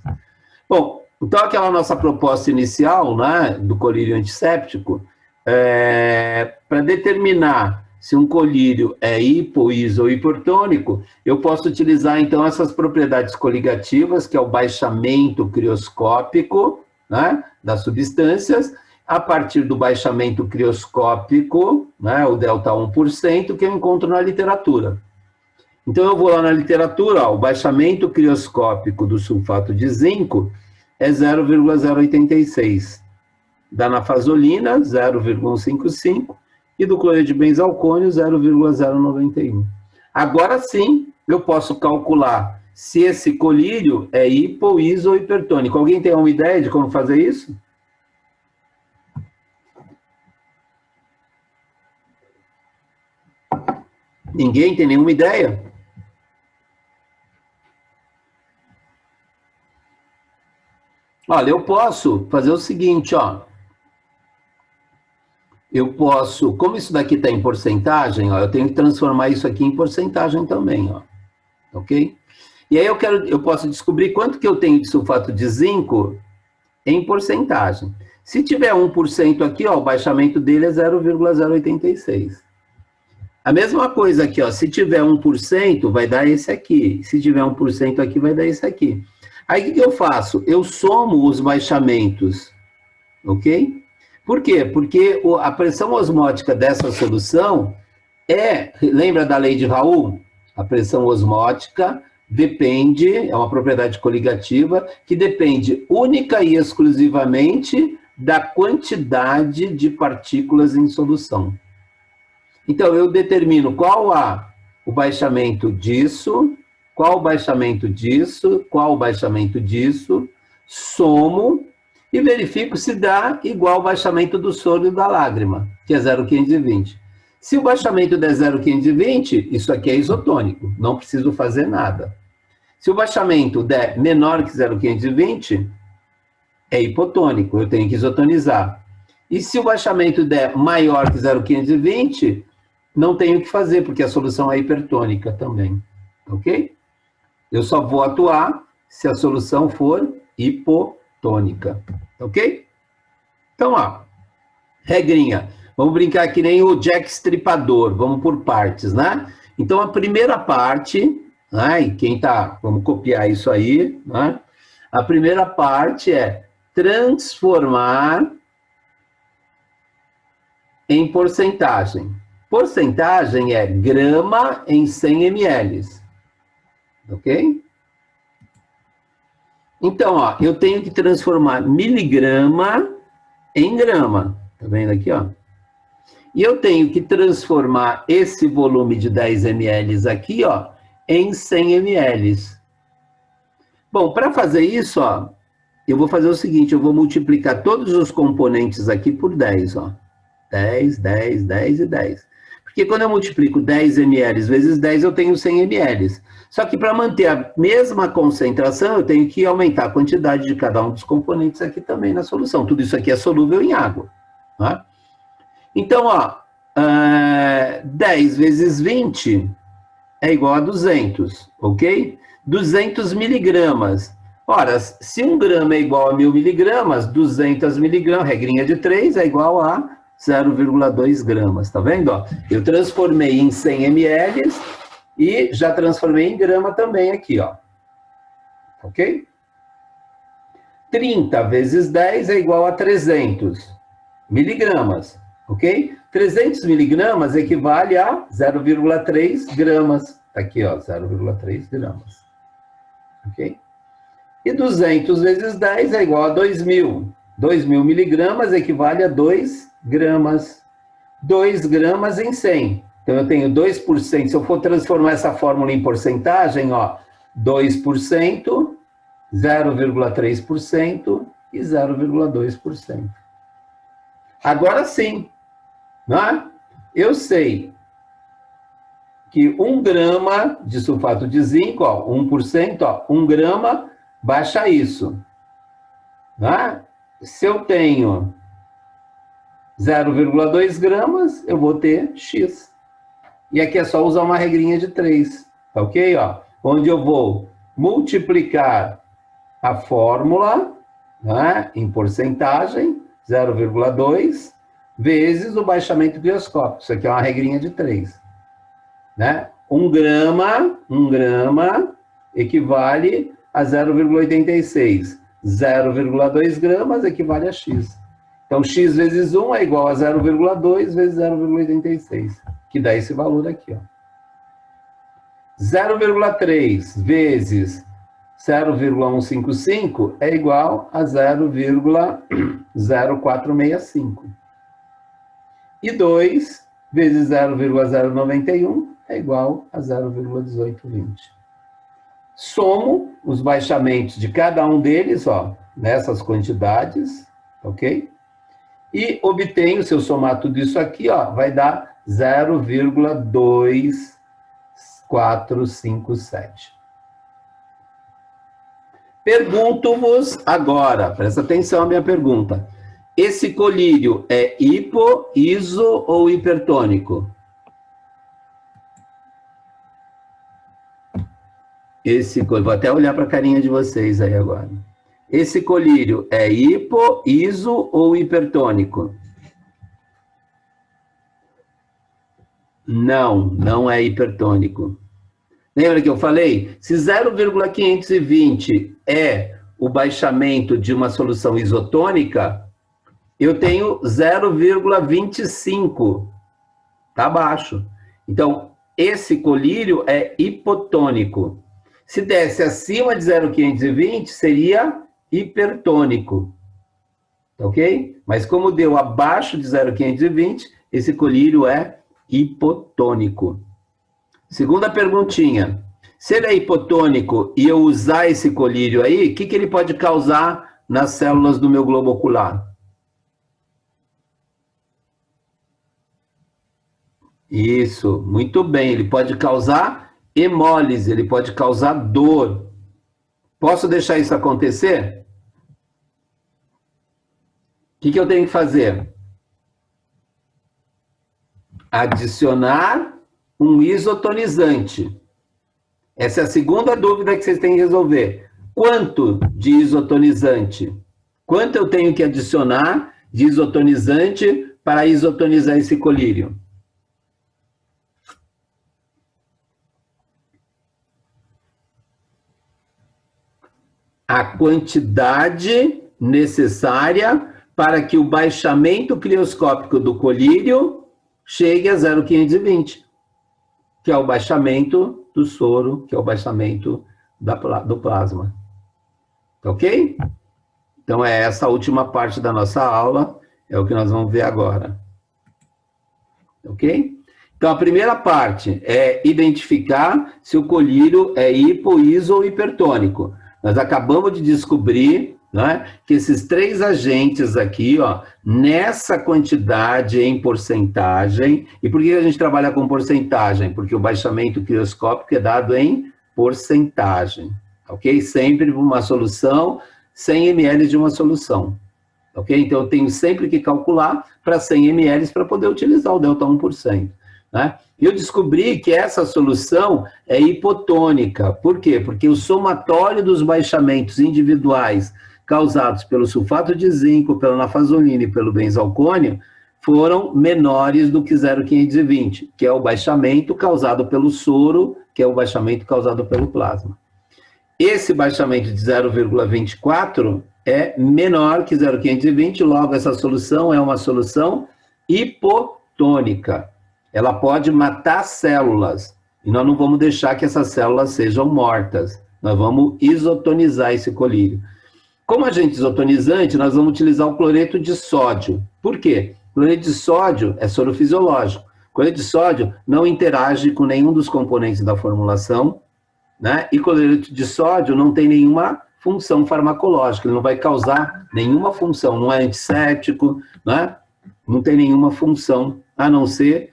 Bom, então aquela nossa proposta inicial, né? Do colírio antisséptico, para determinar se um colírio é hipo, iso ou hipertônico, eu posso utilizar, então, essas propriedades coligativas, que é o baixamento crioscópico, né, das substâncias, a partir do baixamento crioscópico, né, o delta 1%, que eu encontro na literatura. Então, eu vou lá na literatura, ó, o baixamento crioscópico do sulfato de zinco é 0,086. Da nafazolina, 0,155, e do cloreto de benzalcônio, 0,091. Agora sim, eu posso calcular se esse colírio é hipo, iso ou hipertônico. Alguém tem uma ideia de como fazer isso? Ninguém tem nenhuma ideia? Olha, eu posso fazer o seguinte, ó. Eu posso, como isso daqui está em porcentagem, ó, eu tenho que transformar isso aqui em porcentagem também, ó, ok? E aí eu posso descobrir quanto que eu tenho de sulfato de zinco em porcentagem. Se tiver 1% aqui, ó, o baixamento dele é 0,086. A mesma coisa aqui, ó, se tiver 1%, vai dar esse aqui. Se tiver 1% aqui, vai dar esse aqui. Aí o que eu faço? Eu somo os baixamentos, ok? Por quê? Porque a pressão osmótica dessa solução lembra da lei de Raoult? A pressão osmótica depende, é uma propriedade coligativa, que depende única e exclusivamente da quantidade de partículas em solução. Então, eu determino qual o baixamento disso, qual o baixamento disso, qual o baixamento disso, somo e verifico se dá igual ao baixamento do soro e da lágrima, que é 0,520. Se o baixamento der 0,520, isso aqui é isotônico, não preciso fazer nada. Se o baixamento der menor que 0,520, é hipotônico, eu tenho que isotonizar. E se o baixamento der maior que 0,520, não tenho o que fazer, porque a solução é hipertônica também, ok? Eu só vou atuar se a solução for hipotônica, ok? Então, ó, regrinha. Vamos brincar que nem o Jack Stripador, vamos por partes, né? Então, a primeira parte, né, e quem tá, vamos copiar isso aí, né? A primeira parte é transformar em porcentagem. Porcentagem é grama em 100 ml, ok? Então, ó, eu tenho que transformar miligrama em grama, tá vendo aqui, ó? E eu tenho que transformar esse volume de 10 ml aqui, ó, em 100 ml. Bom, para fazer isso, ó, eu vou fazer o seguinte, eu vou multiplicar todos os componentes aqui por 10, ó. 10, 10, 10 e 10. Porque quando eu multiplico 10 ml vezes 10, eu tenho 100 ml. Só que para manter a mesma concentração, eu tenho que aumentar a quantidade de cada um dos componentes aqui também na solução. Tudo isso aqui é solúvel em água, tá? Então, ó, 10 vezes 20 é igual a 200, ok? 200 miligramas. Ora, se 1 grama é igual a 1000 miligramas, 200 miligramas, regrinha de 3, é igual a 0,2 gramas, tá vendo? Ó, eu transformei em 100 ml e já transformei em grama também aqui, ó. Ok? 30 vezes 10 é igual a 300 miligramas, ok? 300 miligramas equivale a 0,3 gramas. Tá aqui, ó, 0,3 gramas. Ok? E 200 vezes 10 é igual a 2.000. 2.000 miligramas equivale a 2 gramas. 2 gramas em 100. Então, eu tenho 2%. Se eu for transformar essa fórmula em porcentagem, ó, 2%, 0,3% e 0,2%. Agora sim, né? Eu sei que 1 grama de sulfato de zinco, ó, 1%, ó, 1 grama, baixa isso. Né? Se eu tenho 0,2 gramas, eu vou ter X. E aqui é só usar uma regrinha de 3, tá ok? Ó, onde eu vou multiplicar a fórmula, né, em porcentagem, 0,2, vezes o baixamento bioscópico. Isso aqui é uma regrinha de 3. Né? 1 grama equivale a 0,86. 0,2 gramas equivale a X. Então, X vezes 1 é igual a 0,2 vezes 0,86, que dá esse valor aqui, ó. 0,3 vezes 0,155 é igual a 0,0465. E 2 vezes 0,091 é igual a 0,1820. Somo os baixamentos de cada um deles, ó, nessas quantidades, ok? E obtenho, se eu somar tudo isso aqui, ó, vai dar 0,2457. Pergunto-vos agora, presta atenção à minha pergunta. Esse colírio é hipo, iso ou hipertônico? Vou até olhar para a carinha de vocês aí agora. Esse colírio é hipo, iso ou hipertônico? Não, não é hipertônico. Lembra que eu falei? Se 0,520 é o baixamento de uma solução isotônica, eu tenho 0,25. Tá baixo. Então, esse colírio é hipotônico. Se desse acima de 0,520, seria hipertônico. Ok? Mas como deu abaixo de 0,520, esse colírio é hipotônico. Segunda perguntinha. Se ele é hipotônico e eu usar esse colírio aí, o que ele pode causar nas células do meu globo ocular? Isso, muito bem. Ele pode causar hemólise, ele pode causar dor. Posso deixar isso acontecer? O que eu tenho que fazer? Adicionar um isotonizante. Essa é a segunda dúvida que vocês têm que resolver. Quanto de isotonizante? Quanto eu tenho que adicionar de isotonizante para isotonizar esse colírio? A quantidade necessária para que o baixamento crioscópico do colírio chegue a 0,520, que é o baixamento do soro, que é o baixamento do plasma. Ok? Então, é essa última parte da nossa aula, é o que nós vamos ver agora. Ok? Então, a primeira parte é identificar se o colírio é hipo, iso ou hipertônico. Nós acabamos de descobrir, né, que esses três agentes aqui, ó, nessa quantidade em porcentagem, e por que a gente trabalha com porcentagem? Porque o baixamento crioscópico é dado em porcentagem, ok? Sempre uma solução, 100 ml de uma solução, ok? Então, eu tenho sempre que calcular para 100 ml para poder utilizar o delta 1%. Né? Eu descobri que essa solução é hipotônica. Por quê? Porque o somatório dos baixamentos individuais causados pelo sulfato de zinco, pela nafazolina e pelo benzalcônio foram menores do que 0,520, que é o baixamento causado pelo soro, que é o baixamento causado pelo plasma. Esse baixamento de 0,24 é menor que 0,520, logo essa solução é uma solução hipotônica. Ela pode matar células, e nós não vamos deixar que essas células sejam mortas. Nós vamos isotonizar esse colírio. Como agente isotonizante, nós vamos utilizar o cloreto de sódio. Por quê? O cloreto de sódio é soro fisiológico. O cloreto de sódio não interage com nenhum dos componentes da formulação, né? E cloreto de sódio não tem nenhuma função farmacológica, ele não vai causar nenhuma função, não é antisséptico, né? Não tem nenhuma função, a não ser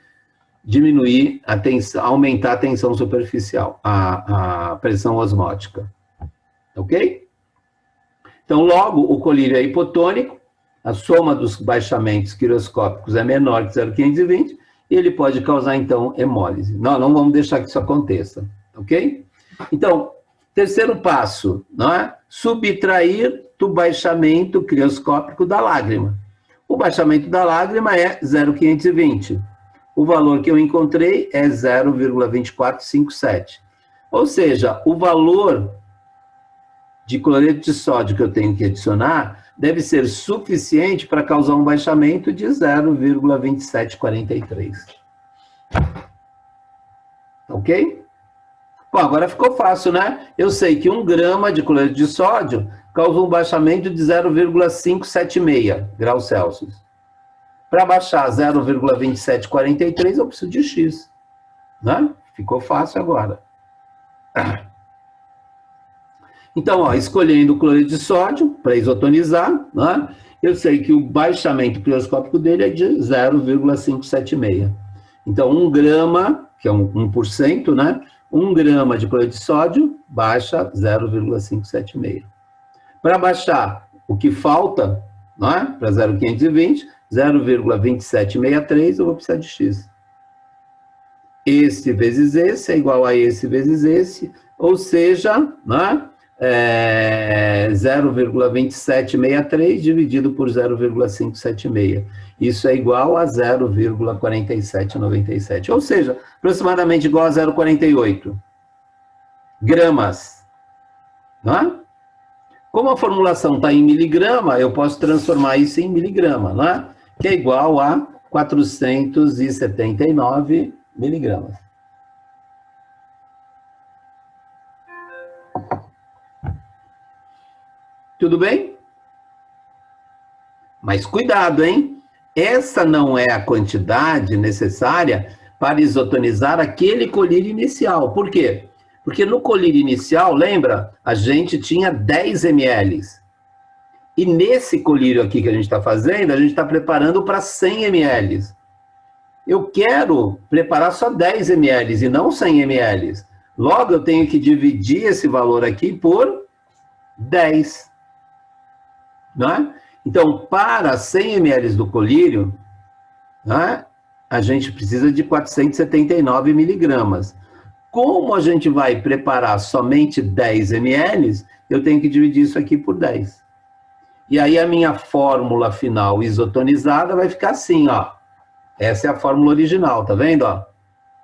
diminuir a tensão, aumentar a tensão superficial, a pressão osmótica. Ok? Então, logo, o colírio é hipotônico, a soma dos baixamentos quiroscópicos é menor que 0,520, e ele pode causar, então, hemólise. Não vamos deixar que isso aconteça, ok? Então, terceiro passo, não é? Subtrair do baixamento crioscópico da lágrima. O baixamento da lágrima é 0,520. O valor que eu encontrei é 0,2457. Ou seja, o valor de cloreto de sódio que eu tenho que adicionar deve ser suficiente para causar um baixamento de 0,2743. Ok? Bom, agora ficou fácil, né? Eu sei que 1 grama de cloreto de sódio causa um baixamento de 0,576 graus Celsius. Para baixar 0,2743, eu preciso de X. Né? Ficou fácil agora. Então, ó, escolhendo o cloreto de sódio para isotonizar, né? Eu sei que o baixamento crioscópico dele é de 0,576. Então, 1 grama, que é 1%, né? 1 grama de cloreto de sódio baixa 0,576. Para baixar o que falta, né? Para 0,520, 0,2763, eu vou precisar de X. Esse vezes esse é igual a esse vezes esse, ou seja, né, 0,2763 dividido por 0,576. Isso é igual a 0,4797, ou seja, aproximadamente igual a 0,48 gramas. Né? Como a formulação está em miligrama, eu posso transformar isso em miligrama, né? Que é igual a 479 miligramas. Tudo bem? Mas cuidado, hein? Essa não é a quantidade necessária para isotonizar aquele colírio inicial. Por quê? Porque no colírio inicial, lembra, a gente tinha 10 ml. E nesse colírio aqui que a gente está fazendo, a gente está preparando para 100 ml. Eu quero preparar só 10 ml e não 100 ml. Logo, eu tenho que dividir esse valor aqui por 10. Não é? Então, para 100 ml do colírio, não é? A gente precisa de 479 miligramas. Como a gente vai preparar somente 10 ml, eu tenho que dividir isso aqui por 10. E aí a minha fórmula final isotonizada vai ficar assim, ó. Essa é a fórmula original, tá vendo? Ó?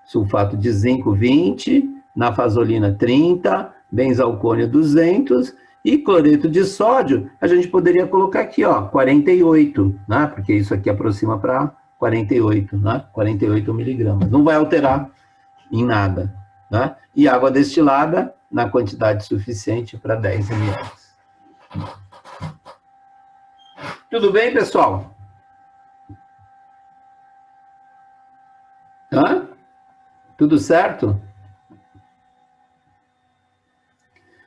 Sulfato de zinco 20, nafazolina 30, benzalcônio 200 e cloreto de sódio, a gente poderia colocar aqui, ó, 48, né? Porque isso aqui aproxima para 48, né? 48 miligramas. Não vai alterar em nada, né? E água destilada na quantidade suficiente para 10 ml. Tudo bem, pessoal? Hã? Tudo certo?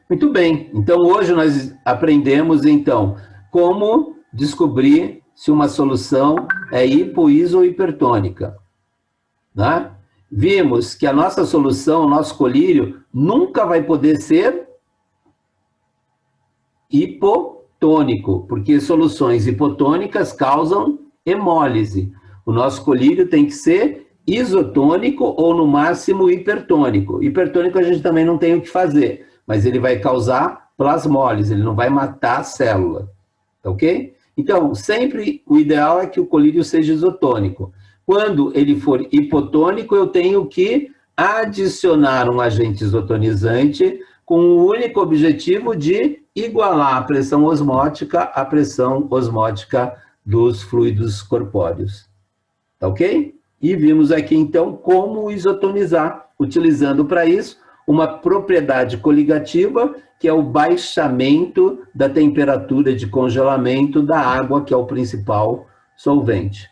Muito bem. Então, hoje nós aprendemos, então, como descobrir se uma solução é hipo, iso ou hipertônica. Né? Vimos que a nossa solução, o nosso colírio, nunca vai poder ser hipotônico, porque soluções hipotônicas causam hemólise. O nosso colírio tem que ser isotônico ou, no máximo, hipertônico. Hipertônico a gente também não tem o que fazer, mas ele vai causar plasmólise, ele não vai matar a célula, tá ok? Então, sempre o ideal é que o colírio seja isotônico. Quando ele for hipotônico, eu tenho que adicionar um agente isotonizante com o único objetivo de igualar a pressão osmótica à pressão osmótica dos fluidos corpóreos, tá ok? E vimos aqui, então, como isotonizar, utilizando para isso uma propriedade coligativa, que é o baixamento da temperatura de congelamento da água, que é o principal solvente.